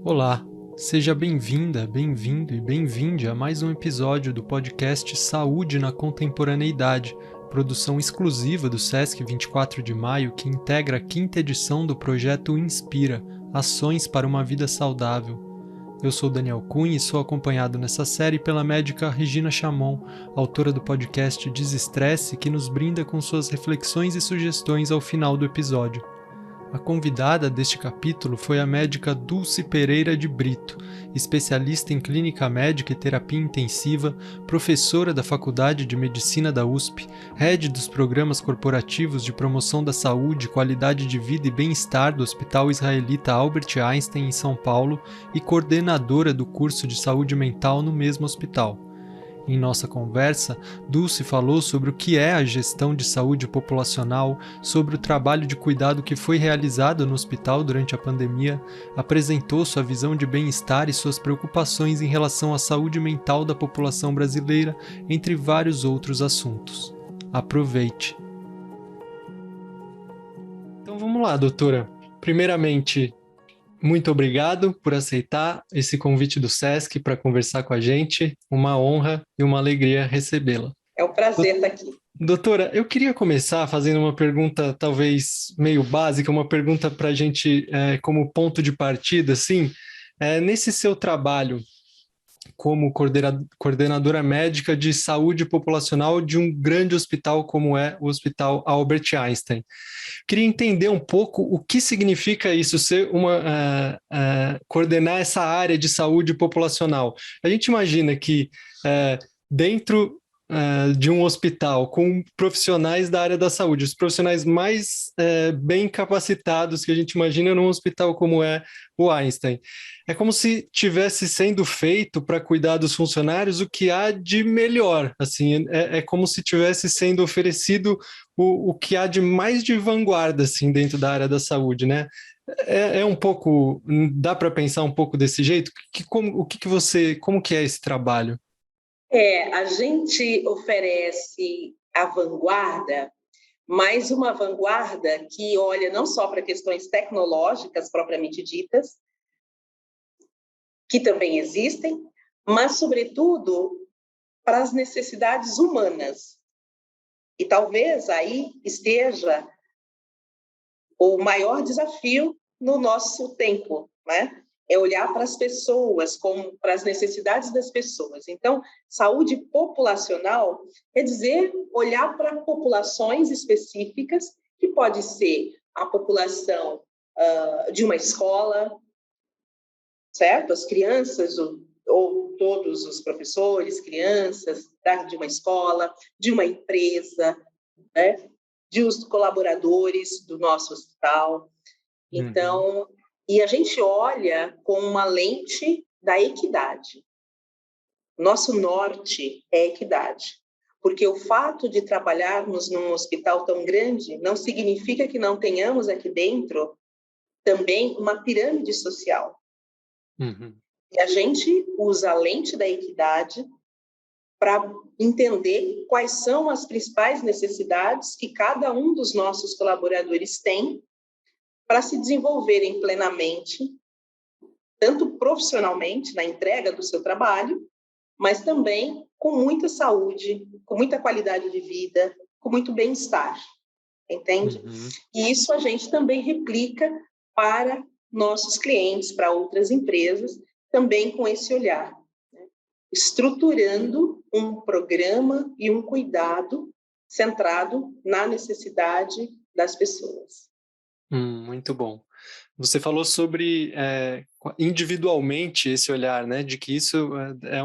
Olá, seja bem-vinda, bem-vindo e bem-vinde a mais um episódio do podcast Saúde na Contemporaneidade, produção exclusiva do SESC 24 de Maio que integra a quinta edição do projeto Inspira, Ações para uma Vida Saudável. Eu sou Daniel Cunha e sou acompanhado nessa série pela médica Regina Chamon, autora do podcast Desestresse, que nos brinda com suas reflexões e sugestões ao final do episódio. A convidada deste capítulo foi a médica Dulce Pereira de Brito, especialista em clínica médica e terapia intensiva, professora da Faculdade de Medicina da USP, head dos programas corporativos de promoção da saúde, qualidade de vida e bem-estar do Hospital Israelita Albert Einstein em São Paulo e coordenadora do curso de saúde mental no mesmo hospital. Em nossa conversa, Dulce falou sobre o que é a gestão de saúde populacional, sobre o trabalho de cuidado que foi realizado no hospital durante a pandemia, apresentou sua visão de bem-estar e suas preocupações em relação à saúde mental da população brasileira, entre vários outros assuntos. Aproveite! Então vamos lá, doutora. Primeiramente, muito obrigado por aceitar esse convite do SESC para conversar com a gente. Uma honra e uma alegria recebê-la. É um prazer estar aqui. Doutora, eu queria começar fazendo uma pergunta talvez meio básica, uma pergunta para a gente como ponto de partida, assim. Nesse seu trabalho como coordenadora médica de saúde populacional de um grande hospital como é o Hospital Albert Einstein. Queria entender um pouco o que significa isso, ser coordenar essa área de saúde populacional. A gente imagina que dentro de um hospital com profissionais da área da saúde, os profissionais mais bem capacitados que a gente imagina num hospital como é o Einstein. É como se tivesse sendo feito para cuidar dos funcionários o que há de melhor, assim, é como se tivesse sendo oferecido o que há de mais de vanguarda, assim, dentro da área da saúde, né? Um pouco, dá para pensar um pouco desse jeito? Como que é esse trabalho? A gente oferece a vanguarda, mas uma vanguarda que olha não só para questões tecnológicas propriamente ditas, que também existem, mas, sobretudo, para as necessidades humanas. E talvez aí esteja o maior desafio no nosso tempo, né? É olhar para as pessoas, como para as necessidades das pessoas. Então, saúde populacional quer dizer olhar para populações específicas, que pode ser a população de uma escola, certo? As crianças ou todos os professores, crianças de uma escola, de uma empresa, né? De os colaboradores do nosso hospital. Então, e a gente olha com uma lente da equidade. Nosso norte é a equidade, porque o fato de trabalharmos num hospital tão grande não significa que não tenhamos aqui dentro também uma pirâmide social. E a gente usa a lente da equidade para entender quais são as principais necessidades que cada um dos nossos colaboradores tem para se desenvolverem plenamente, tanto profissionalmente, na entrega do seu trabalho, mas também com muita saúde, com muita qualidade de vida, com muito bem-estar, entende? E isso a gente também replica para nossos clientes, para outras empresas, também com esse olhar, né? Estruturando um programa e um cuidado centrado na necessidade das pessoas. Muito bom. Você falou sobre individualmente esse olhar, né, de que isso é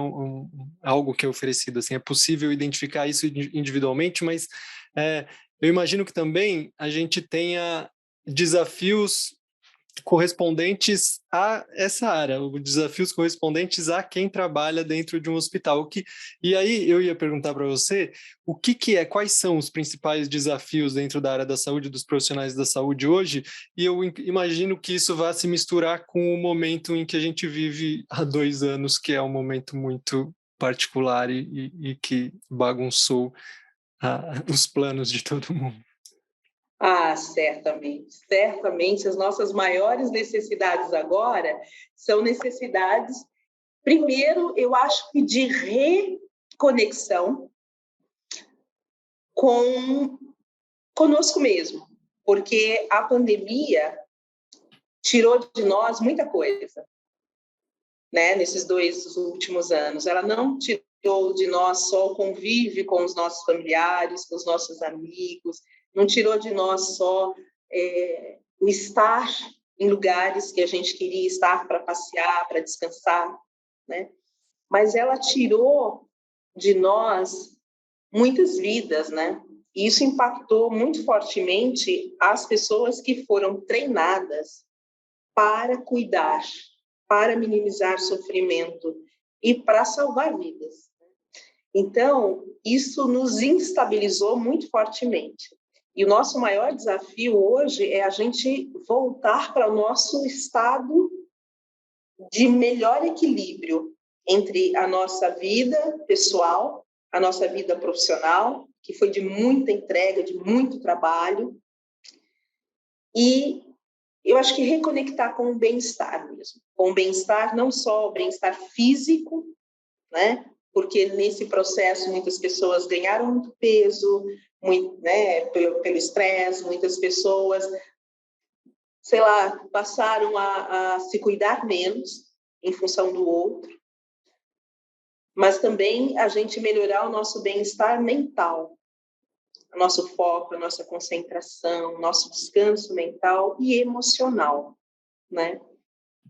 algo que é oferecido, assim, é possível identificar isso individualmente, mas eu imagino que também a gente tenha desafios correspondentes a essa área, desafios correspondentes a quem trabalha dentro de um hospital. E aí eu ia perguntar para você quais são os principais desafios dentro da área da saúde, dos profissionais da saúde hoje, e eu imagino que isso vá se misturar com o momento em que a gente vive há 2 anos, que é um momento muito particular e que bagunçou os planos de todo mundo. Ah, certamente. Certamente, as nossas maiores necessidades agora são necessidades, primeiro, eu acho que de reconexão conosco mesmo, porque a pandemia tirou de nós muita coisa, né? Nesses 2 últimos anos. Ela não tirou de nós só o convívio com os nossos familiares, com os nossos amigos, não tirou de nós só o estar em lugares que a gente queria estar para passear, para descansar, né? Mas ela tirou de nós muitas vidas, né? E isso impactou muito fortemente as pessoas que foram treinadas para cuidar, para minimizar sofrimento e para salvar vidas. Então, isso nos instabilizou muito fortemente. E o nosso maior desafio hoje é a gente voltar para o nosso estado de melhor equilíbrio entre a nossa vida pessoal, a nossa vida profissional, que foi de muita entrega, de muito trabalho, e eu acho que reconectar com o bem-estar mesmo. Com o bem-estar, não só o bem-estar físico, né? Porque nesse processo muitas pessoas ganharam muito peso, muito, né? Pelo estresse, muitas pessoas, sei lá, passaram a se cuidar menos em função do outro, mas também a gente melhorar o nosso bem-estar mental, o nosso foco, a nossa concentração, nosso descanso mental e emocional, né?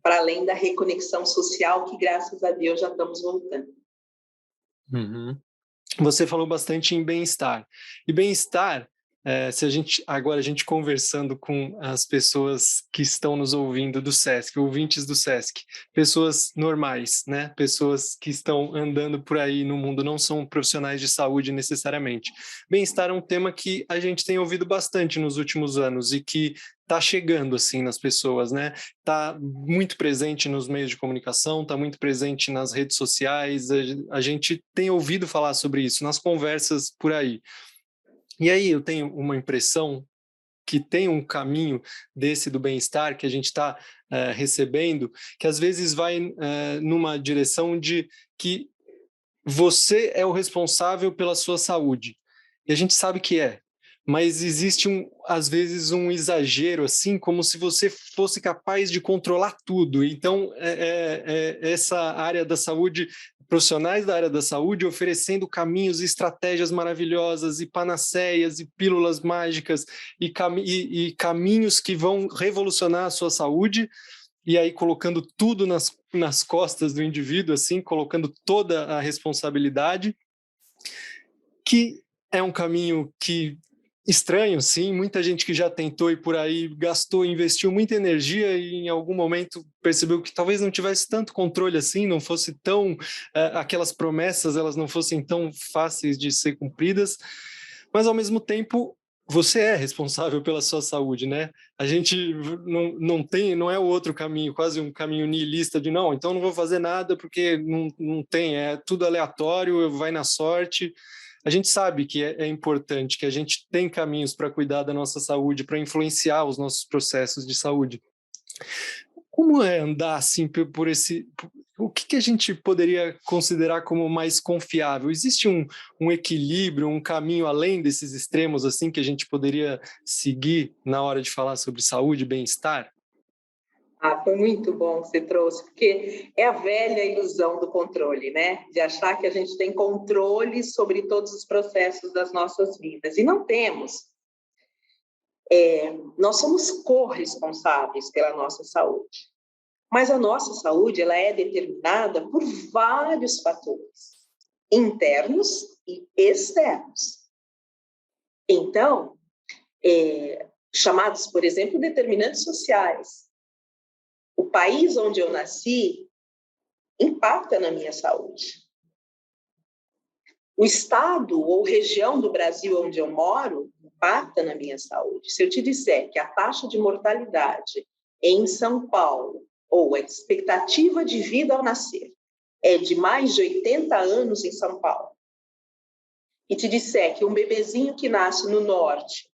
Para além da reconexão social que, graças a Deus, já estamos voltando. Uhum. Você falou bastante em bem-estar. E bem-estar, se a gente conversando com as pessoas que estão nos ouvindo do SESC, ouvintes do SESC, pessoas normais, né? Pessoas que estão andando por aí no mundo, não são profissionais de saúde necessariamente. Bem-estar é um tema que a gente tem ouvido bastante nos últimos anos e que está chegando assim nas pessoas, né? Está muito presente nos meios de comunicação, está muito presente nas redes sociais, a gente tem ouvido falar sobre isso nas conversas por aí. E aí eu tenho uma impressão que tem um caminho desse do bem-estar que a gente está recebendo, que às vezes vai numa direção de que você é o responsável pela sua saúde. E a gente sabe que é, mas existe às vezes um exagero, assim, como se você fosse capaz de controlar tudo. Então, essa área da saúde, profissionais da área da saúde oferecendo caminhos e estratégias maravilhosas e panaceias e pílulas mágicas e caminhos que vão revolucionar a sua saúde, e aí colocando tudo nas costas do indivíduo, assim, colocando toda a responsabilidade, que é um caminho que estranho, sim, muita gente que já tentou e por aí gastou, investiu muita energia e em algum momento percebeu que talvez não tivesse tanto controle assim, não fosse tão, aquelas promessas, elas não fossem tão fáceis de ser cumpridas, mas ao mesmo tempo você é responsável pela sua saúde, né? A gente não é o outro caminho, quase um caminho nihilista de não, então não vou fazer nada porque não tem, é tudo aleatório, vai na sorte. A gente sabe que é importante, que a gente tem caminhos para cuidar da nossa saúde, para influenciar os nossos processos de saúde. Como é andar assim por esse... O que a gente poderia considerar como mais confiável? Existe um equilíbrio, um caminho além desses extremos assim que a gente poderia seguir na hora de falar sobre saúde e bem-estar? Ah, foi muito bom que você trouxe, porque é a velha ilusão do controle, né? De achar que a gente tem controle sobre todos os processos das nossas vidas. E não temos. Nós somos corresponsáveis pela nossa saúde. Mas a nossa saúde ela é determinada por vários fatores, internos e externos. Então, chamados, por exemplo, determinantes sociais. O país onde eu nasci impacta na minha saúde. O estado ou região do Brasil onde eu moro impacta na minha saúde. Se eu te disser que a taxa de mortalidade em São Paulo, ou a expectativa de vida ao nascer, é de mais de 80 anos em São Paulo, e te disser que um bebezinho que nasce no norte,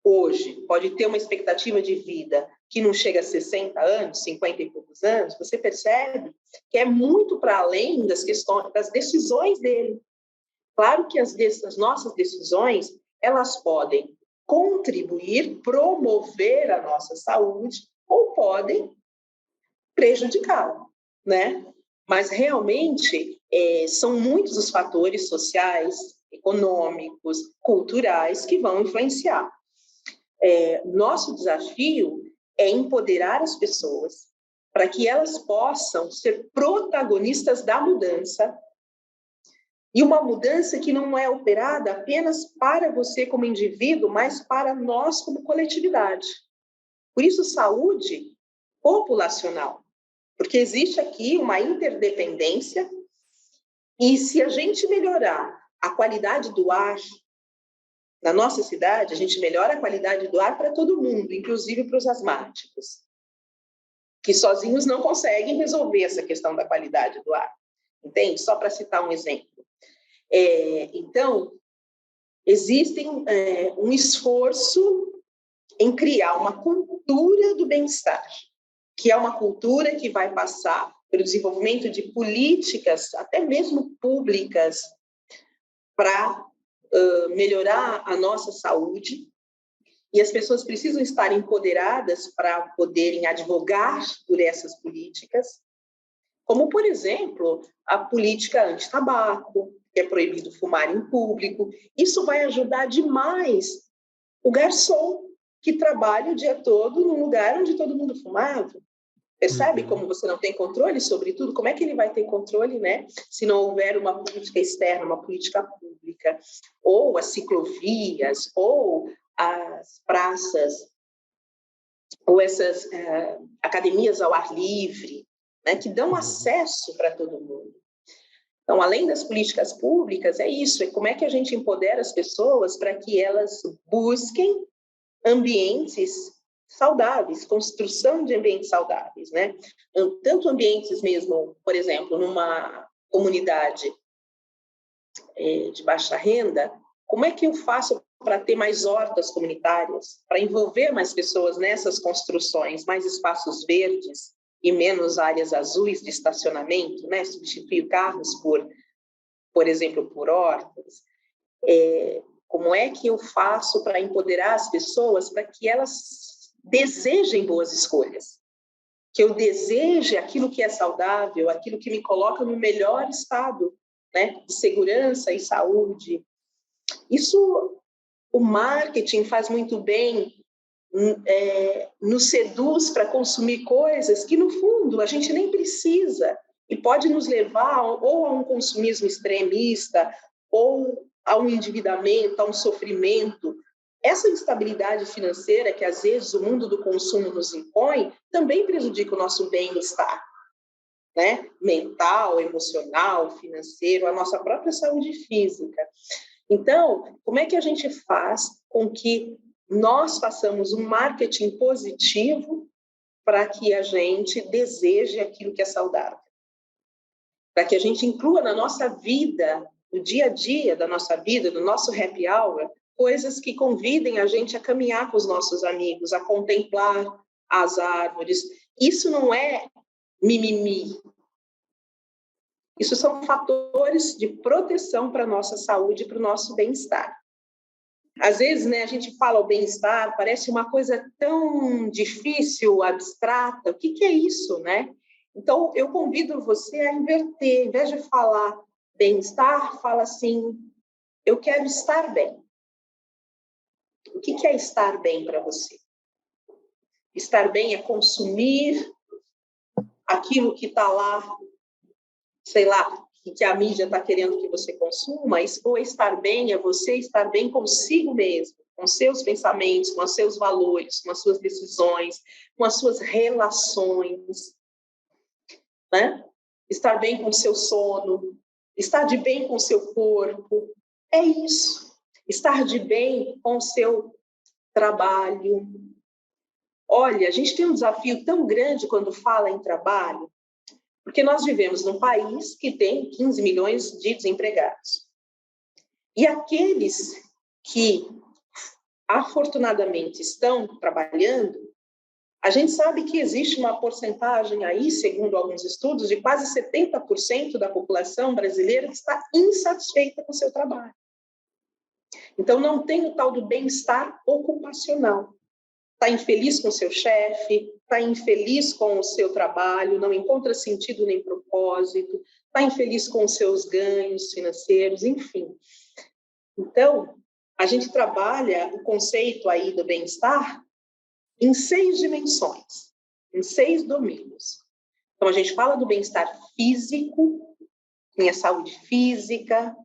hoje, pode ter uma expectativa de vida que não chega a 60 anos, 50 e poucos anos, você percebe que é muito para além das questões, das decisões dele. Claro que as nossas decisões, elas podem contribuir, promover a nossa saúde, ou podem prejudicá-la, né? Mas realmente são muitos os fatores sociais, econômicos, culturais que vão influenciar. Nosso desafio é empoderar as pessoas para que elas possam ser protagonistas da mudança, e uma mudança que não é operada apenas para você como indivíduo, mas para nós como coletividade. Por isso, saúde populacional, porque existe aqui uma interdependência, e se a gente melhorar a qualidade do ar na nossa cidade, a gente melhora a qualidade do ar para todo mundo, inclusive para os asmáticos, que sozinhos não conseguem resolver essa questão da qualidade do ar. Entende? Só para citar um exemplo. Então, existe um esforço em criar uma cultura do bem-estar, que é uma cultura que vai passar pelo desenvolvimento de políticas, até mesmo públicas, para melhorar a nossa saúde, e as pessoas precisam estar empoderadas para poderem advogar por essas políticas, como, por exemplo, a política anti-tabaco, que é proibido fumar em público. Isso vai ajudar demais o garçom que trabalha o dia todo num lugar onde todo mundo fumava. Percebe como você não tem controle sobre tudo? Como é que ele vai ter controle, né? Se não houver uma política externa, uma política pública, ou as ciclovias, ou as praças, ou essas academias ao ar livre, né, que dão acesso para todo mundo. Então, além das políticas públicas, é isso, é como é que a gente empodera as pessoas para que elas busquem ambientes saudáveis, construção de ambientes saudáveis, né? Tanto ambientes mesmo, por exemplo, numa comunidade de baixa renda, como é que eu faço para ter mais hortas comunitárias, para envolver mais pessoas nessas construções, mais espaços verdes e menos áreas azuis de estacionamento, né? Substituir carros por exemplo, por hortas. Como é que eu faço para empoderar as pessoas para que elas desejem boas escolhas? Que eu deseje aquilo que é saudável, aquilo que me coloca no melhor estado, né, de segurança e saúde. Isso o marketing faz muito bem, nos seduz para consumir coisas que, no fundo, a gente nem precisa, e pode nos levar ou a um consumismo extremista, ou a um endividamento, a um sofrimento. Essa instabilidade financeira que, às vezes, o mundo do consumo nos impõe, também prejudica o nosso bem-estar, né? Mental, emocional, financeiro, a nossa própria saúde física. Então, como é que a gente faz com que nós façamos um marketing positivo para que a gente deseje aquilo que é saudável? Para que a gente inclua na nossa vida, no dia a dia da nossa vida, no nosso happy hour, coisas que convidem a gente a caminhar com os nossos amigos, a contemplar as árvores. Isso não é mimimi. Isso são fatores de proteção para a nossa saúde e para o nosso bem-estar. Às vezes, né, a gente fala o bem-estar, parece uma coisa tão difícil, abstrata. O que é isso, né? Então, eu convido você a inverter. Em vez de falar bem-estar, fala assim, eu quero estar bem. O que é estar bem para você? Estar bem é consumir aquilo que está lá, sei lá, que a mídia está querendo que você consuma, ou estar bem é você estar bem consigo mesmo, com seus pensamentos, com os seus valores, com as suas decisões, com as suas relações, né? Estar bem com o seu sono, estar de bem com o seu corpo, é isso. Estar de bem com o seu trabalho. Olha, a gente tem um desafio tão grande quando fala em trabalho, porque nós vivemos num país que tem 15 milhões de desempregados. E aqueles que, afortunadamente, estão trabalhando, a gente sabe que existe uma porcentagem aí, segundo alguns estudos, de quase 70% da população brasileira que está insatisfeita com o seu trabalho. Então, não tem o tal do bem-estar ocupacional. Está infeliz com o seu chefe, está infeliz com o seu trabalho, não encontra sentido nem propósito, está infeliz com os seus ganhos financeiros, enfim. Então, a gente trabalha o conceito aí do bem-estar em 6 dimensões, em 6 domínios. Então, a gente fala do bem-estar físico, minha saúde física,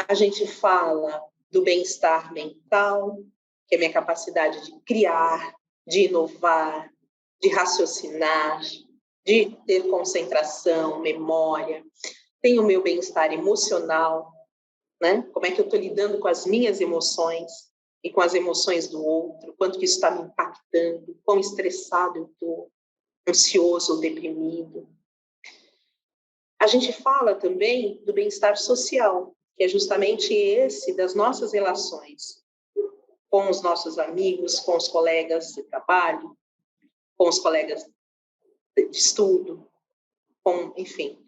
a gente fala do bem-estar mental, que é minha capacidade de criar, de inovar, de raciocinar, de ter concentração, memória. Tem o meu bem-estar emocional, né? Como é que eu estou lidando com as minhas emoções e com as emoções do outro, quanto que isso está me impactando, quão estressado eu estou, ansioso ou deprimido. A gente fala também do bem-estar social, que é justamente esse das nossas relações com os nossos amigos, com os colegas de trabalho, com os colegas de estudo, enfim,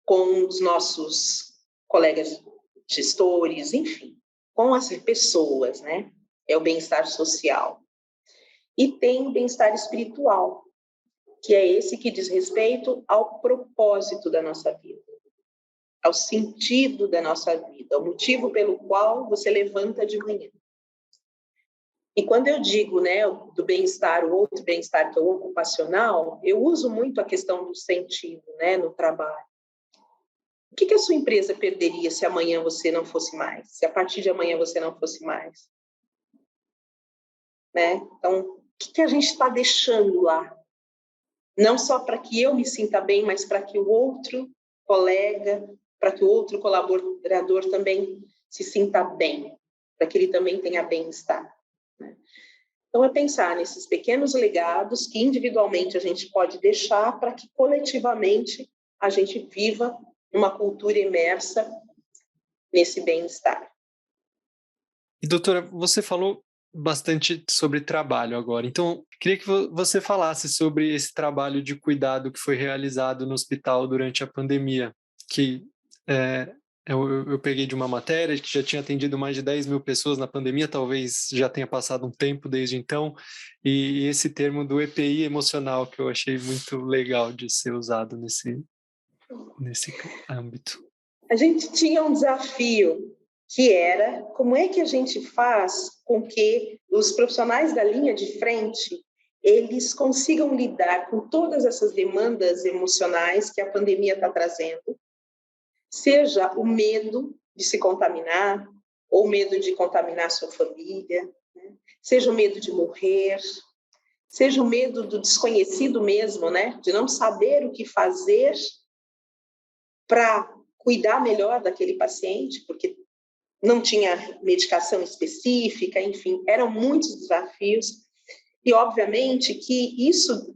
com os nossos colegas gestores, enfim, com as pessoas, né? É o bem-estar social. E tem o bem-estar espiritual, que é esse que diz respeito ao propósito da nossa vida, ao sentido da nossa vida, ao motivo pelo qual você levanta de manhã. E quando eu digo, né, do bem-estar, o outro bem-estar que é o ocupacional, eu uso muito a questão do sentido, né, no trabalho. O que a sua empresa perderia se amanhã você não fosse mais? Se a partir de amanhã você não fosse mais? Né? Então, o que a gente está deixando lá? Não só para que eu me sinta bem, mas para que o outro colega, para que o outro colaborador também se sinta bem, para que ele também tenha bem-estar. Né? Então, é pensar nesses pequenos legados que individualmente a gente pode deixar para que coletivamente a gente viva uma cultura imersa nesse bem-estar. E, doutora, você falou bastante sobre trabalho agora, então queria que você falasse sobre esse trabalho de cuidado que foi realizado no hospital durante a pandemia, que eu peguei de uma matéria que já tinha atendido mais de 10 mil pessoas na pandemia, talvez já tenha passado um tempo desde então, e esse termo do EPI emocional que eu achei muito legal de ser usado nesse âmbito. A gente tinha um desafio que era como é que a gente faz com que os profissionais da linha de frente eles consigam lidar com todas essas demandas emocionais que a pandemia está trazendo, seja o medo de se contaminar, ou medo de contaminar sua família, né? Seja o medo de morrer, seja o medo do desconhecido mesmo, né? De não saber o que fazer para cuidar melhor daquele paciente, porque não tinha medicação específica, enfim, eram muitos desafios. E, obviamente, que isso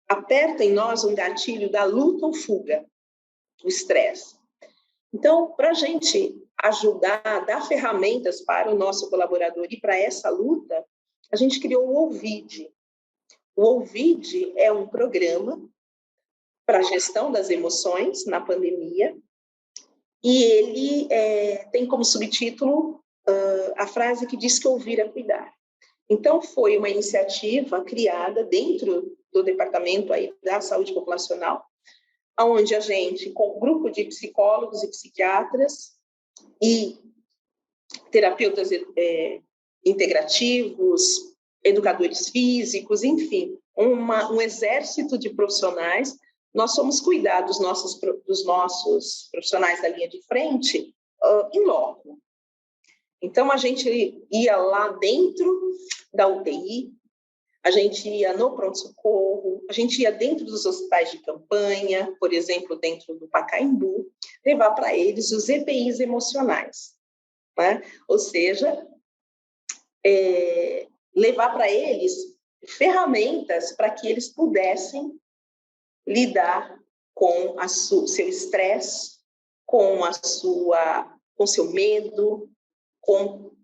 aperta em nós um gatilho da luta ou fuga, o estresse. Então, para a gente ajudar, dar ferramentas para o nosso colaborador e para essa luta, a gente criou o Ovid. O Ovid é um programa para a gestão das emoções na pandemia, e ele tem como subtítulo a frase que diz que ouvir é cuidar. Então, foi uma iniciativa criada dentro do Departamento aí da Saúde Populacional, onde a gente, com um grupo de psicólogos e psiquiatras e terapeutas integrativos, educadores físicos, enfim, um exército de profissionais, nós somos cuidar dos nossos profissionais da linha de frente em loco. Então, a gente ia lá dentro da UTI, a gente ia no pronto-socorro, a gente ia dentro dos hospitais de campanha, por exemplo, dentro do Pacaembu, levar para eles os EPIs emocionais, né? Ou seja, levar para eles ferramentas para que eles pudessem lidar com seu estresse, com a sua com seu medo, com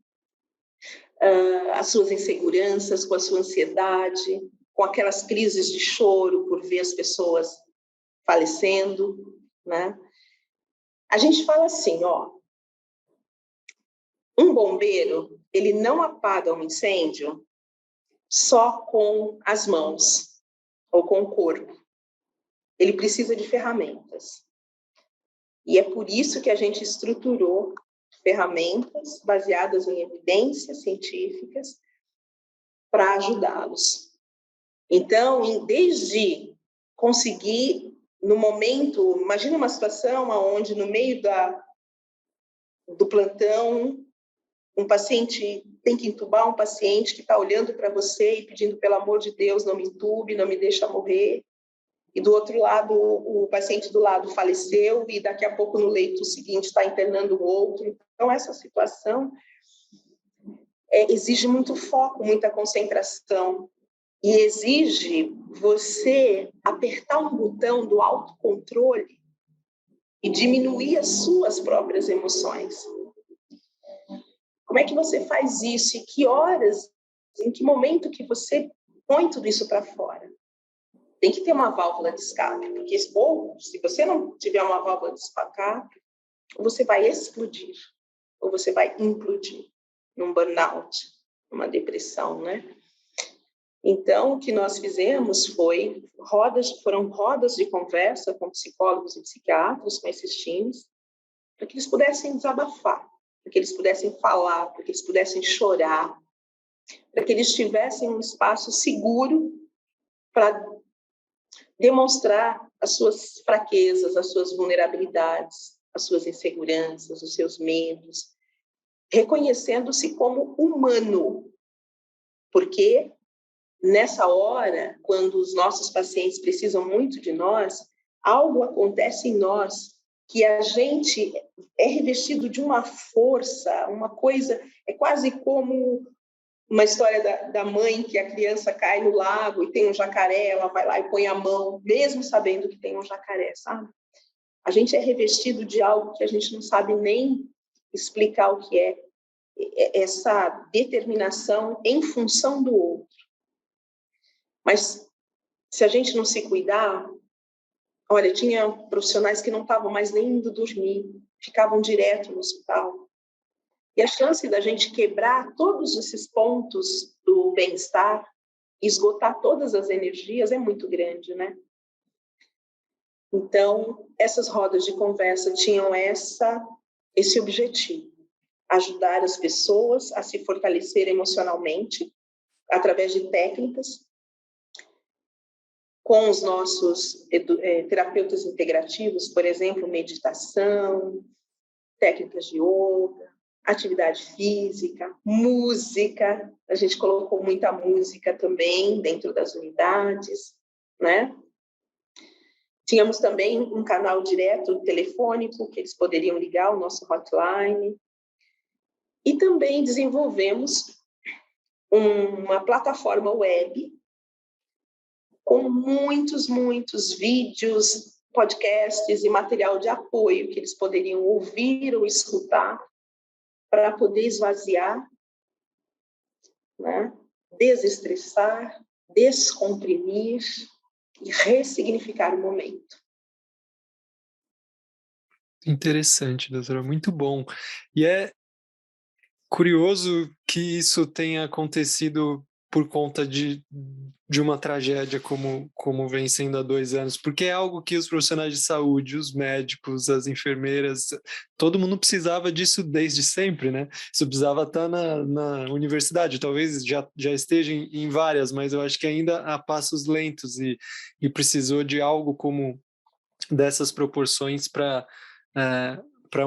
as suas inseguranças, com a sua ansiedade, com aquelas crises de choro por ver as pessoas falecendo, né? A gente fala assim, ó, um bombeiro, ele não apaga um incêndio só com as mãos ou com o corpo. Ele precisa de ferramentas. E é por isso que a gente estruturou ferramentas baseadas em evidências científicas para ajudá-los. Então, desde conseguir, no momento, imagine uma situação onde no meio do plantão, um paciente tem que entubar um paciente que está olhando para você e pedindo, pelo amor de Deus, não me entube, não me deixa morrer. E do outro lado, o paciente do lado faleceu e daqui a pouco no leito seguinte está internando o outro. Então, essa situação exige muito foco, muita concentração e exige você apertar um botão do autocontrole e diminuir as suas próprias emoções. Como é que você faz isso? E que horas, em que momento que você põe tudo isso para fora? Tem que ter uma válvula de escape, porque ou, se você não tiver uma válvula de escape, você vai explodir, ou você vai implodir num burnout, numa depressão, né? Então, o que nós fizemos foram rodas de conversa com psicólogos e psiquiatras, com esses times, para que eles pudessem desabafar, para que eles pudessem falar, para que eles pudessem chorar, para que eles tivessem um espaço seguro para demonstrar as suas fraquezas, as suas vulnerabilidades, as suas inseguranças, os seus medos, reconhecendo-se como humano, porque nessa hora, quando os nossos pacientes precisam muito de nós, algo acontece em nós que a gente é revestido de uma força, uma coisa, é quase como uma história da mãe que a criança cai no lago e tem um jacaré, ela vai lá e põe a mão, mesmo sabendo que tem um jacaré, sabe? A gente é revestido de algo que a gente não sabe nem explicar o que é essa determinação em função do outro. Mas se a gente não se cuidar, olha, tinha profissionais que não estavam mais nem indo dormir, ficavam direto no hospital. E a chance da gente quebrar todos esses pontos do bem-estar, esgotar todas as energias é muito grande, né? Então, essas rodas de conversa tinham esse objetivo, ajudar as pessoas a se fortalecer emocionalmente através de técnicas com os nossos terapeutas integrativos, por exemplo, meditação, técnicas de yoga, atividade física, música. A gente colocou muita música também dentro das unidades, né? Tínhamos também um canal direto telefônico que eles poderiam ligar o nosso hotline. E também desenvolvemos uma plataforma web com muitos vídeos, podcasts e material de apoio que eles poderiam ouvir ou escutar para poder esvaziar, né? Desestressar, descomprimir e ressignificar o momento. Interessante, doutora, muito bom. E é curioso que isso tenha acontecido por conta de uma tragédia como vem sendo há 2 anos, porque é algo que os profissionais de saúde, os médicos, as enfermeiras, todo mundo precisava disso desde sempre, né? Isso precisava estar na universidade, talvez já esteja em várias, mas eu acho que ainda a passos lentos e precisou de algo como dessas proporções para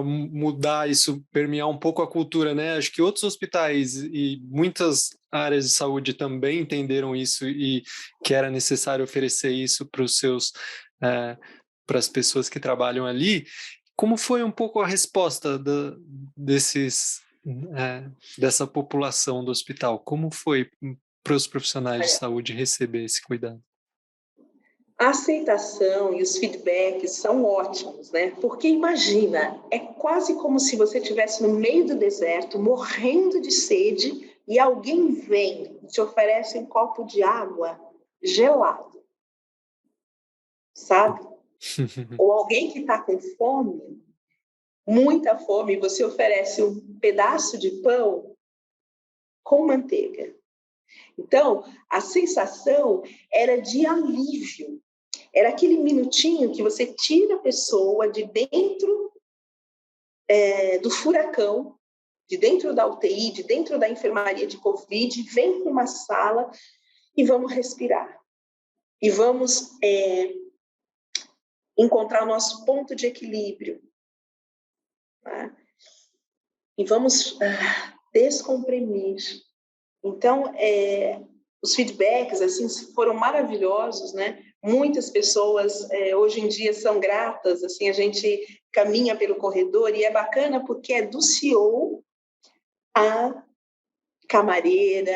mudar isso, permear um pouco a cultura, né? Acho que outros hospitais e muitas áreas de saúde também entenderam isso e que era necessário oferecer isso para os seus, para as pessoas que trabalham ali. Como foi um pouco a resposta dessa população do hospital? Como foi para os profissionais de saúde receber esse cuidado? A aceitação e os feedbacks são ótimos, né? Porque imagina, é quase como se você estivesse no meio do deserto, morrendo de sede, e alguém vem e te oferece um copo de água gelado, sabe? Ou alguém que está com fome, muita fome, e você oferece um pedaço de pão com manteiga. Então, a sensação era de alívio. Era aquele minutinho que você tira a pessoa de dentro do furacão, de dentro da UTI, de dentro da enfermaria de Covid, vem para uma sala e vamos respirar. E vamos encontrar o nosso ponto de equilíbrio. Tá? E vamos descomprimir. Então, os feedbacks assim foram maravilhosos, né? Muitas pessoas hoje em dia são gratas, assim, a gente caminha pelo corredor e é bacana porque é do CEO a camareira,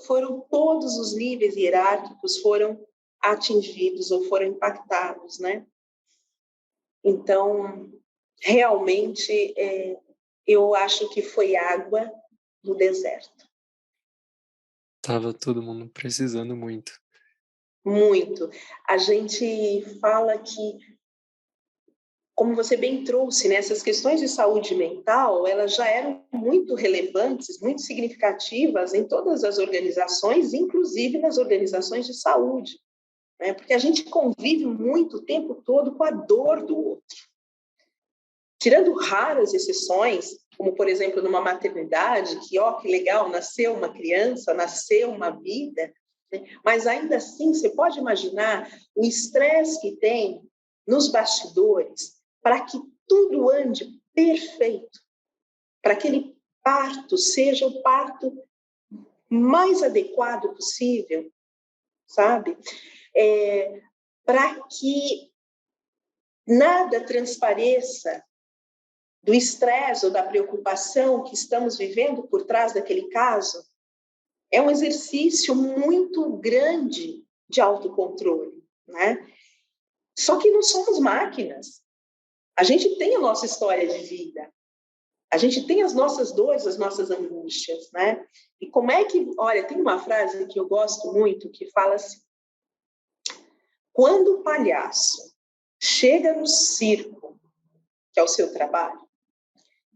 foram todos os níveis hierárquicos foram atingidos ou foram impactados, né? Então, realmente, eu acho que foi água no deserto. Tava todo mundo precisando muito. Muito. A gente fala que, como você bem trouxe, né, essas questões de saúde mental, elas já eram muito relevantes, muito significativas em todas as organizações, inclusive nas organizações de saúde, né? Porque a gente convive muito o tempo todo com a dor do outro. Tirando raras exceções, como, por exemplo, numa maternidade, que legal, nasceu uma criança, nasceu uma vida, né? Mas ainda assim, você pode imaginar o estresse que tem nos bastidores para que tudo ande perfeito, para que aquele parto seja o parto mais adequado possível, sabe? Para que nada transpareça do estresse ou da preocupação que estamos vivendo por trás daquele caso, é um exercício muito grande de autocontrole, né? Só que não somos máquinas. A gente tem a nossa história de vida. A gente tem as nossas dores, as nossas angústias, né? E como é que... Olha, tem uma frase que eu gosto muito que fala assim: quando o palhaço chega no circo, que é o seu trabalho,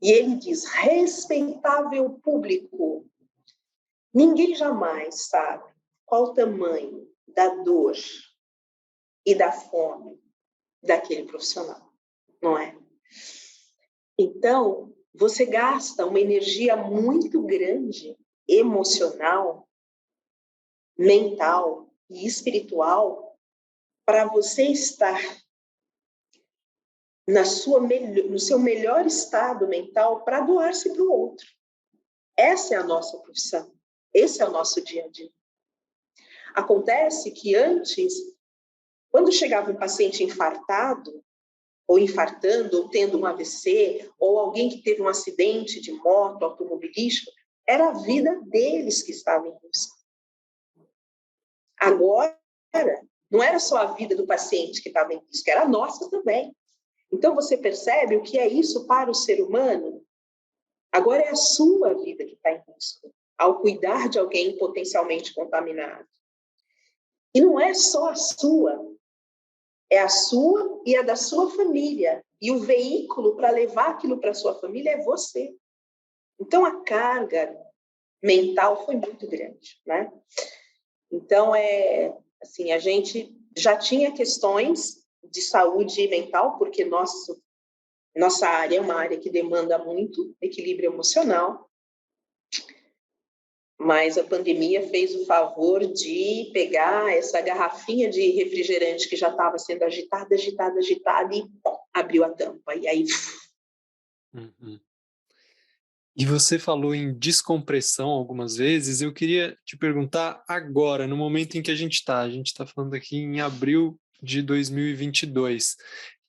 e ele diz, respeitável público, ninguém jamais sabe qual o tamanho da dor e da fome daquele profissional, não é? Então, você gasta uma energia muito grande, emocional, mental e espiritual, para você estar no seu melhor estado mental para doar-se para o outro. Essa é a nossa profissão. Esse é o nosso dia a dia. Acontece que antes, quando chegava um paciente infartado, ou infartando, ou tendo um AVC, ou alguém que teve um acidente de moto, automobilístico, era a vida deles que estava em risco. Agora, não era só a vida do paciente que estava em risco, era a nossa também. Então, você percebe o que é isso para o ser humano? Agora é a sua vida que está em risco, ao cuidar de alguém potencialmente contaminado. E não é só a sua, é a sua e a da sua família. E o veículo para levar aquilo para a sua família é você. Então, a carga mental foi muito grande, né? Então, assim, a gente já tinha questões de saúde mental, porque nossa área é uma área que demanda muito equilíbrio emocional, mas a pandemia fez o favor de pegar essa garrafinha de refrigerante que já estava sendo agitada, e abriu a tampa. E aí... Uhum. E você falou em descompressão algumas vezes. Eu queria te perguntar agora, no momento em que a gente está. A gente está falando aqui em abril de 2022.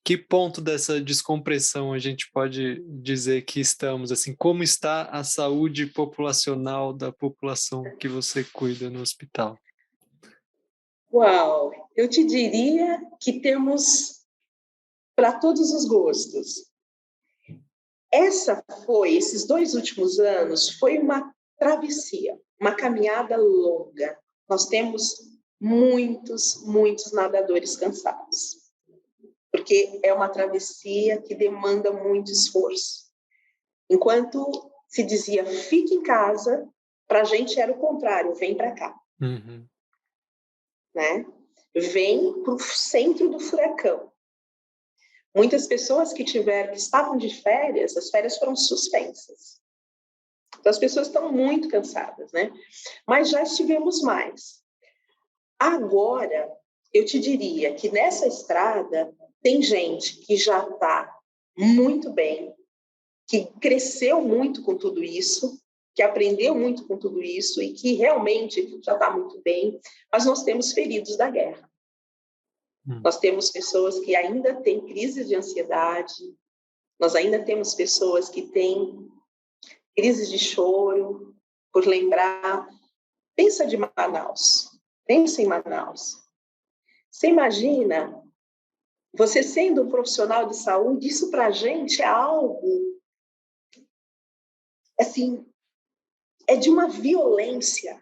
Que ponto dessa descompressão a gente pode dizer que estamos? Assim, como está a saúde populacional da população que você cuida no hospital? Uau! Eu te diria que temos para todos os gostos. Esses 2 últimos anos, foi uma travessia, uma caminhada longa. Nós temos muitos nadadores cansados, porque é uma travessia que demanda muito esforço. Enquanto se dizia, fique em casa, para a gente era o contrário, vem para cá. Uhum. Né? Vem para o centro do furacão. Muitas pessoas que estavam de férias, as férias foram suspensas. Então, as pessoas estão muito cansadas, né? Mas já estivemos mais. Agora, eu te diria que nessa estrada tem gente que já está muito bem, que cresceu muito com tudo isso, que aprendeu muito com tudo isso e que realmente já está muito bem, mas nós temos feridos da guerra. Nós temos pessoas que ainda têm crises de ansiedade, nós ainda temos pessoas que têm crises de choro, por lembrar. Pensa de Manaus, pensa em Manaus. Você imagina, você sendo um profissional de saúde, isso para a gente é algo, assim, é de uma violência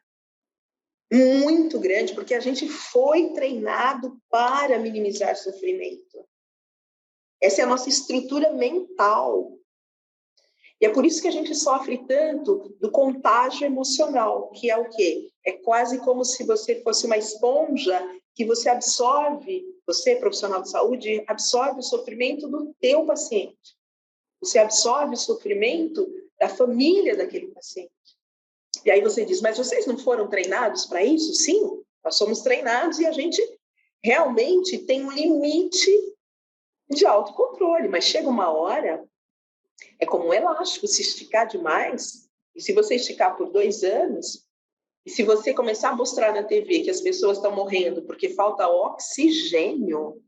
muito grande, porque a gente foi treinado para minimizar sofrimento. Essa é a nossa estrutura mental. E é por isso que a gente sofre tanto do contágio emocional, que é o quê? É quase como se você fosse uma esponja que você absorve, você, profissional de saúde, absorve o sofrimento do teu paciente. Você absorve o sofrimento da família daquele paciente. E aí você diz, mas vocês não foram treinados para isso? Sim, nós somos treinados e a gente realmente tem um limite de autocontrole, mas chega uma hora, é como um elástico, se esticar demais, e se você esticar por 2 anos, e se você começar a mostrar na TV que as pessoas estão morrendo porque falta oxigênio,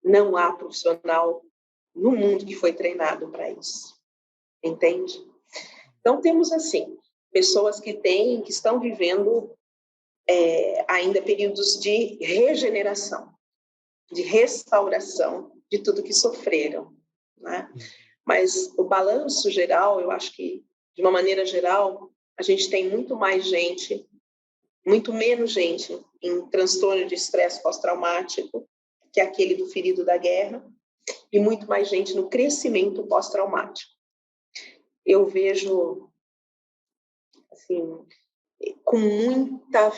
não há profissional no mundo que foi treinado para isso. Entende? Então, temos, assim, pessoas que estão vivendo ainda períodos de regeneração, de restauração de tudo que sofreram, né? Mas o balanço geral, eu acho que, de uma maneira geral, a gente tem muito menos gente em transtorno de estresse pós-traumático, que é aquele do ferido da guerra, e muito mais gente no crescimento pós-traumático. Eu vejo, assim,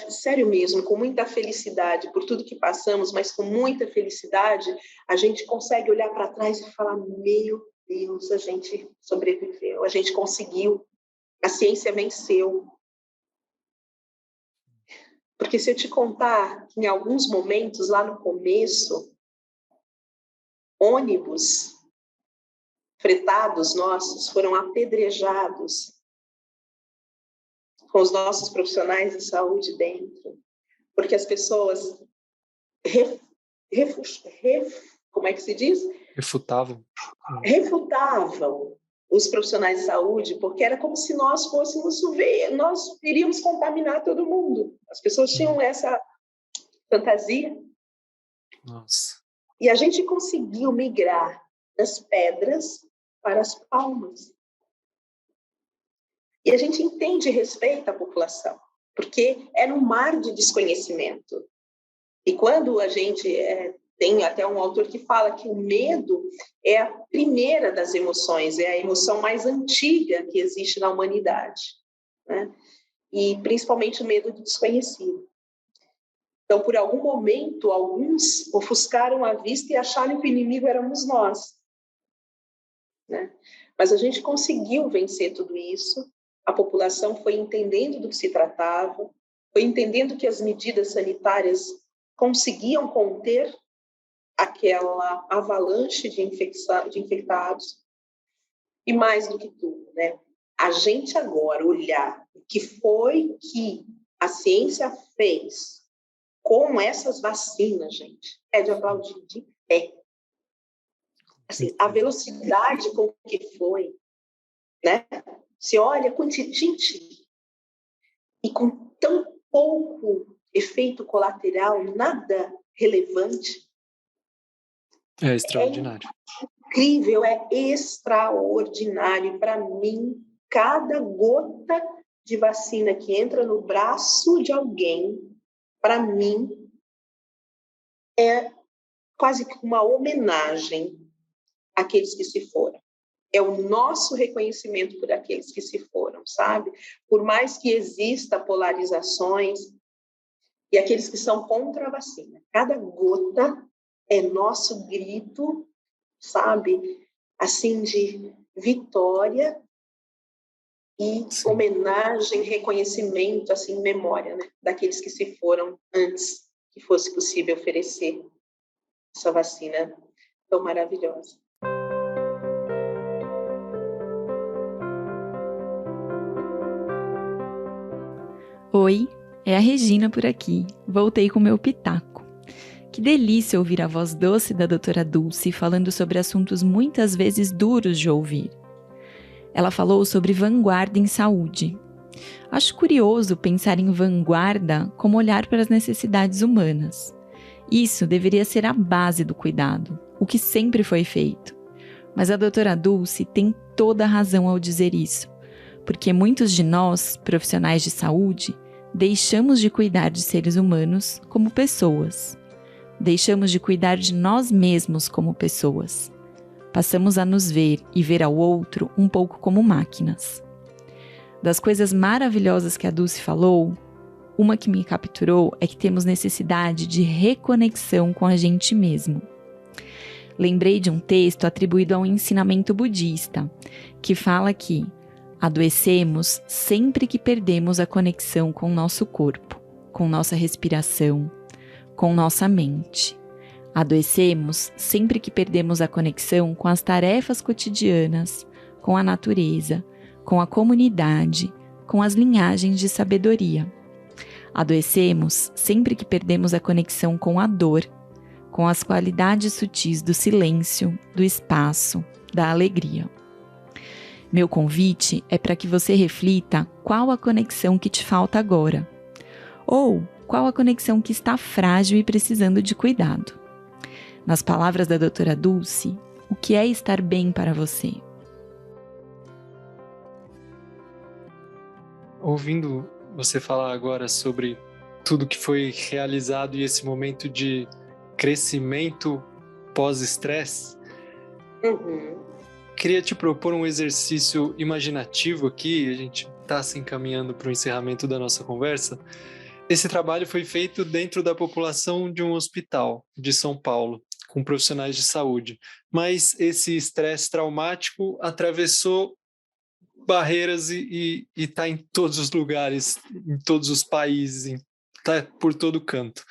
sério mesmo, com muita felicidade por tudo que passamos, mas com muita felicidade, a gente consegue olhar para trás e falar, meu Deus, a gente sobreviveu, a gente conseguiu, a ciência venceu. Porque se eu te contar que em alguns momentos, lá no começo, ônibus fretados nossos foram apedrejados com os nossos profissionais de saúde dentro, porque as pessoas como é que se diz? Refutavam os profissionais de saúde, porque era como se nós nós iríamos contaminar todo mundo. As pessoas tinham essa fantasia. Nossa. E a gente conseguiu migrar das pedras para as palmas. E a gente entende e respeita a população, porque era um mar de desconhecimento. E quando a gente tem até um autor que fala que o medo é a primeira das emoções, é a emoção mais antiga que existe na humanidade, né? E principalmente o medo do desconhecido. Então, por algum momento, alguns ofuscaram a vista e acharam que o inimigo éramos nós, né? Mas a gente conseguiu vencer tudo isso, a população foi entendendo do que se tratava, foi entendendo que as medidas sanitárias conseguiam conter aquela avalanche de infectados. E mais do que tudo, né? A gente agora olhar o que foi que a ciência fez com essas vacinas, gente, é de aplaudir de pé. Assim, a velocidade com que foi, né? Se olha, gente, e com tão pouco efeito colateral, nada relevante. É extraordinário. Incrível, é extraordinário. Para mim, cada gota de vacina que entra no braço de alguém, para mim, é quase que uma homenagem àqueles que se foram. É o nosso reconhecimento por aqueles que se foram, sabe? Por mais que exista polarizações e aqueles que são contra a vacina, cada gota é nosso grito, sabe? Assim, de vitória e Sim. homenagem, reconhecimento, assim, memória, né? Daqueles que se foram antes que fosse possível oferecer essa vacina tão maravilhosa. Oi, é a Regina por aqui. Voltei com meu pitaco. Que delícia ouvir a voz doce da doutora Dulce falando sobre assuntos muitas vezes duros de ouvir. Ela falou sobre vanguarda em saúde. Acho curioso pensar em vanguarda como olhar para as necessidades humanas. Isso deveria ser a base do cuidado, o que sempre foi feito. Mas a doutora Dulce tem toda a razão ao dizer isso, porque muitos de nós, profissionais de saúde, deixamos de cuidar de seres humanos como pessoas. Deixamos de cuidar de nós mesmos como pessoas. Passamos a nos ver e ver ao outro um pouco como máquinas. Das coisas maravilhosas que a Dulce falou, uma que me capturou é que temos necessidade de reconexão com a gente mesmo. Lembrei de um texto atribuído a um ensinamento budista, que fala que adoecemos sempre que perdemos a conexão com o nosso corpo, com nossa respiração, com nossa mente. Adoecemos sempre que perdemos a conexão com as tarefas cotidianas, com a natureza, com a comunidade, com as linhagens de sabedoria. Adoecemos sempre que perdemos a conexão com a dor, com as qualidades sutis do silêncio, do espaço, da alegria. Meu convite é para que você reflita qual a conexão que te falta agora, ou qual a conexão que está frágil e precisando de cuidado. Nas palavras da doutora Dulce, o que é estar bem para você? Ouvindo você falar agora sobre tudo que foi realizado e esse momento de crescimento pós-estresse, queria te propor um exercício imaginativo aqui, a gente está se encaminhando para o encerramento da nossa conversa. Esse trabalho foi feito dentro da população de um hospital de São Paulo, com profissionais de saúde, mas esse estresse traumático atravessou barreiras e está em todos os lugares, em todos os países, está por todo canto.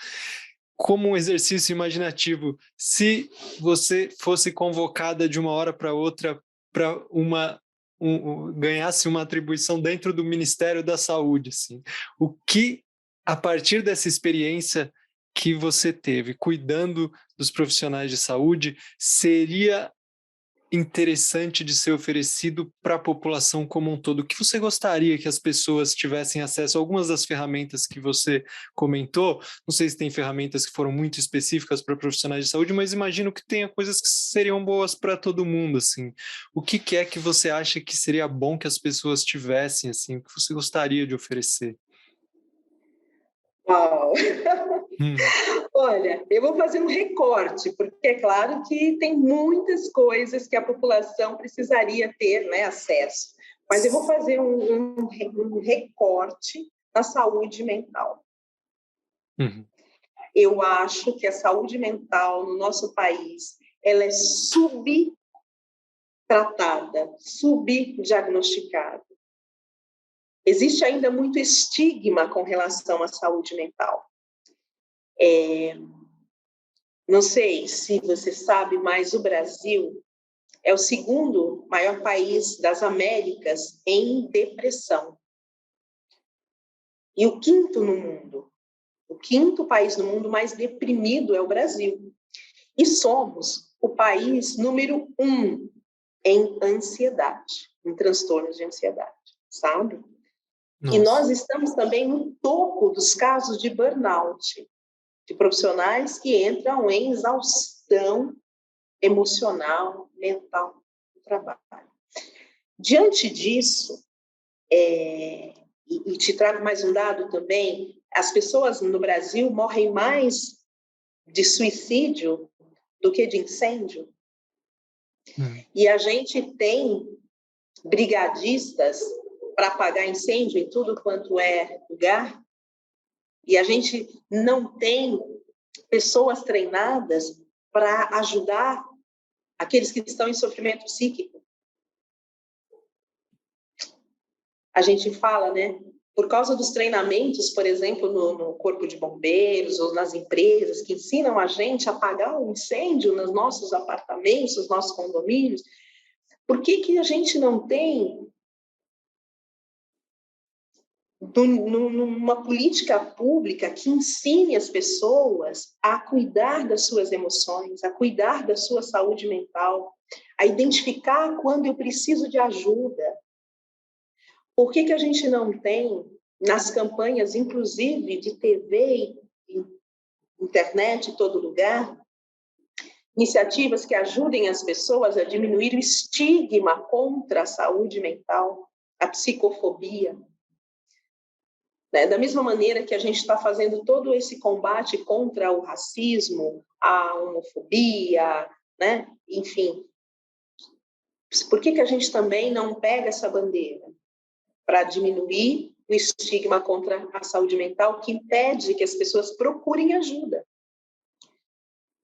Como um exercício imaginativo, se você fosse convocada de uma hora para outra para ganhasse uma atribuição dentro do Ministério da Saúde, assim, o que, a partir dessa experiência que você teve cuidando dos profissionais de saúde, seria interessante de ser oferecido para a população como um todo? O que você gostaria que as pessoas tivessem acesso a algumas das ferramentas que você comentou? Não sei se tem ferramentas que foram muito específicas para profissionais de saúde, mas imagino que tenha coisas que seriam boas para todo mundo, assim. O que é que você acha que seria bom que as pessoas tivessem, assim? O que você gostaria de oferecer? Uau! Olha, eu vou fazer um recorte, porque é claro que tem muitas coisas que a população precisaria ter, né, acesso, mas eu vou fazer um recorte na saúde mental. Eu acho que a saúde mental no nosso país ela é subtratada, subdiagnosticada. Existe ainda muito estigma com relação à saúde mental. Não sei se você sabe, mas o Brasil é o segundo maior país das Américas em depressão. E o quinto no mundo. O quinto país no mundo mais deprimido é o Brasil. E somos o país número 1 em ansiedade, em transtornos de ansiedade, sabe? E nós estamos também no topo dos casos de burnout, de profissionais que entram em exaustão emocional, mental no trabalho. Diante disso, e te trago mais um dado também, as pessoas no Brasil morrem mais de suicídio do que de incêndio. E a gente tem brigadistas para apagar incêndio em tudo quanto é lugar, e a gente não tem pessoas treinadas para ajudar aqueles que estão em sofrimento psíquico. A gente fala, né? Por causa dos treinamentos, por exemplo, no Corpo de Bombeiros ou nas empresas que ensinam a gente a apagar o incêndio nos nossos apartamentos, nos nossos condomínios, por que a gente não tem numa política pública que ensine as pessoas a cuidar das suas emoções, a cuidar da sua saúde mental, a identificar quando eu preciso de ajuda? Por que a gente não tem, nas campanhas, inclusive de TV e internet, em todo lugar, iniciativas que ajudem as pessoas a diminuir o estigma contra a saúde mental, a psicofobia? Né? Da mesma maneira que a gente está fazendo todo esse combate contra o racismo, a homofobia, né? Enfim, por que a gente também não pega essa bandeira para diminuir o estigma contra a saúde mental que impede que as pessoas procurem ajuda?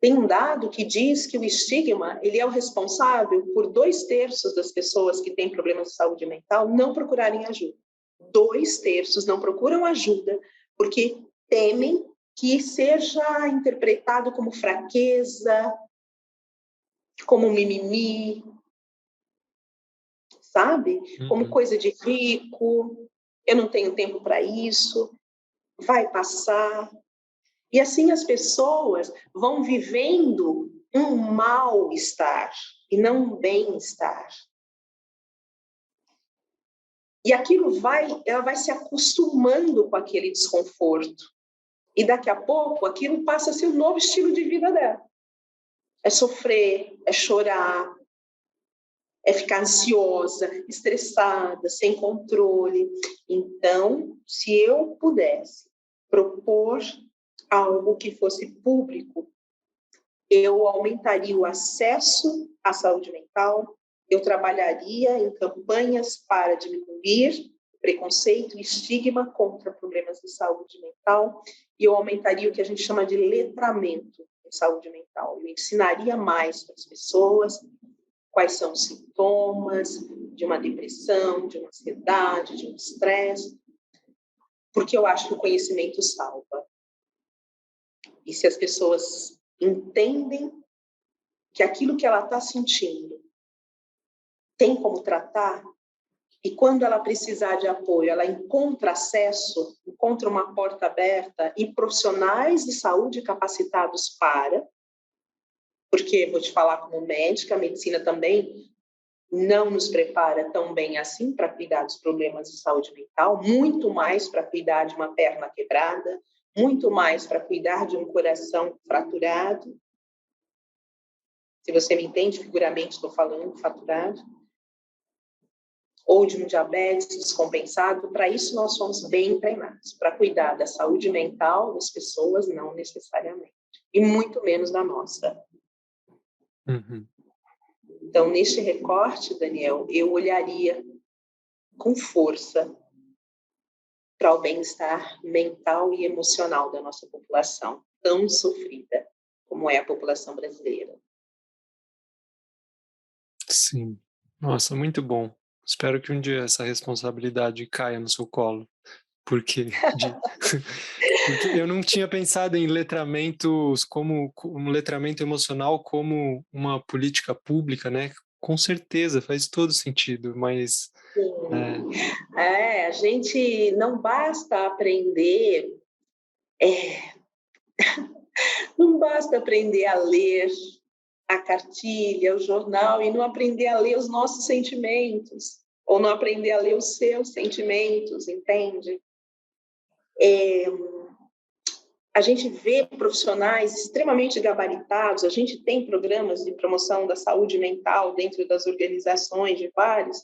Tem um dado que diz que o estigma ele é o responsável por 2/3 das pessoas que têm problemas de saúde mental não procurarem ajuda. 2/3 não procuram ajuda porque temem que seja interpretado como fraqueza, como mimimi, sabe? Como coisa de rico, eu não tenho tempo para isso, vai passar. E assim as pessoas vão vivendo um mal-estar e não um bem-estar. E ela vai se acostumando com aquele desconforto. E daqui a pouco, aquilo passa a ser o novo estilo de vida dela. É sofrer, é chorar, é ficar ansiosa, estressada, sem controle. Então, se eu pudesse propor algo que fosse público, eu aumentaria o acesso à saúde mental, eu trabalharia em campanhas para diminuir preconceito e estigma contra problemas de saúde mental, e eu aumentaria o que a gente chama de letramento em saúde mental. Eu ensinaria mais para as pessoas quais são os sintomas de uma depressão, de uma ansiedade, de um estresse, porque eu acho que o conhecimento salva. E se as pessoas entendem que aquilo que ela está sentindo tem como tratar, e quando ela precisar de apoio, ela encontra acesso, encontra uma porta aberta e profissionais de saúde capacitados para, porque, vou te falar como médica, a medicina também não nos prepara tão bem assim para cuidar dos problemas de saúde mental, muito mais para cuidar de uma perna quebrada, muito mais para cuidar de um coração fraturado. Se você me entende, figuramente estou falando, fraturado. Ou de um diabetes descompensado. Para isso nós somos bem treinados, para cuidar da saúde mental das pessoas, não necessariamente. E muito menos da nossa. Então, neste recorte, Daniel, eu olharia com força para o bem-estar mental e emocional da nossa população, tão sofrida como é a população brasileira. Sim. Nossa, muito bom. Espero que um dia essa responsabilidade caia no seu colo, porque eu não tinha pensado em letramentos como um letramento emocional como uma política pública, né? Com certeza, faz todo sentido, mas... A gente não basta aprender... Não basta aprender a ler a cartilha, o jornal, e não aprender a ler os nossos sentimentos. ou não aprender a ler os seus sentimentos, entende? A gente vê profissionais extremamente gabaritados, a gente tem programas de promoção da saúde mental dentro das organizações de vários,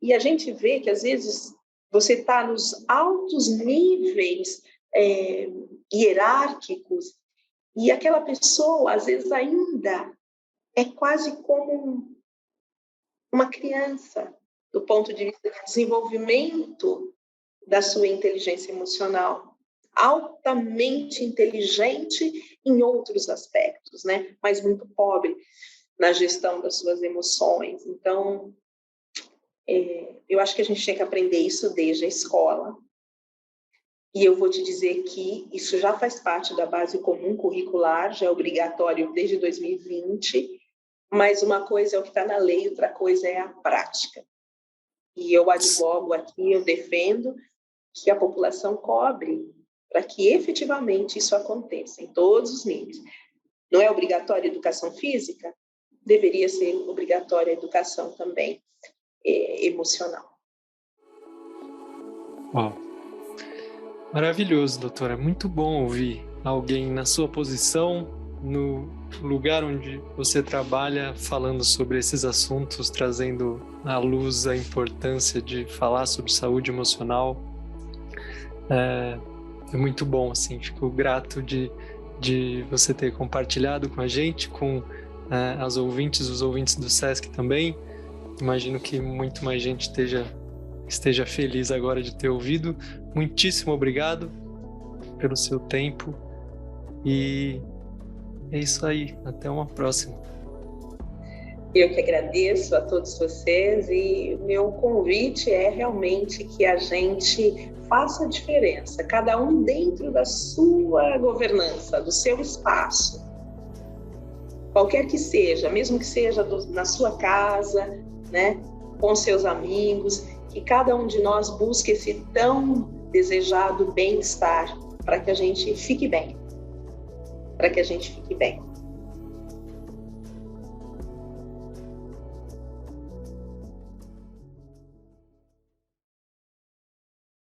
e a gente vê que, às vezes, você está nos altos níveis hierárquicos, e aquela pessoa, às vezes, ainda é quase como uma criança, do ponto de vista de desenvolvimento da sua inteligência emocional. Altamente inteligente em outros aspectos, né? Mas muito pobre na gestão das suas emoções. Então, eu acho que a gente tem que aprender isso desde a escola. E eu vou te dizer que isso já faz parte da base comum curricular, já é obrigatório desde 2020, mas uma coisa é o que está na lei, outra coisa é a prática. E eu advogo aqui, eu defendo que a população cobre para que efetivamente isso aconteça em todos os níveis. Não é obrigatória a educação física? Deveria ser obrigatória a educação também emocional. Uau. Maravilhoso, doutora. Muito bom ouvir alguém na sua posição, no lugar onde você trabalha, falando sobre esses assuntos, trazendo à luz a importância de falar sobre saúde emocional. É muito bom, assim, fico grato de você ter compartilhado com a gente, com os ouvintes do SESC também. Imagino que muito mais gente esteja feliz agora de ter ouvido. Muitíssimo obrigado pelo seu tempo e é isso aí, até uma próxima. Eu que agradeço a todos vocês e o meu convite é realmente que a gente faça a diferença, cada um dentro da sua governança, do seu espaço, qualquer que seja, mesmo que seja na sua casa, né, com seus amigos, que cada um de nós busque esse tão desejado bem-estar para que a gente fique bem,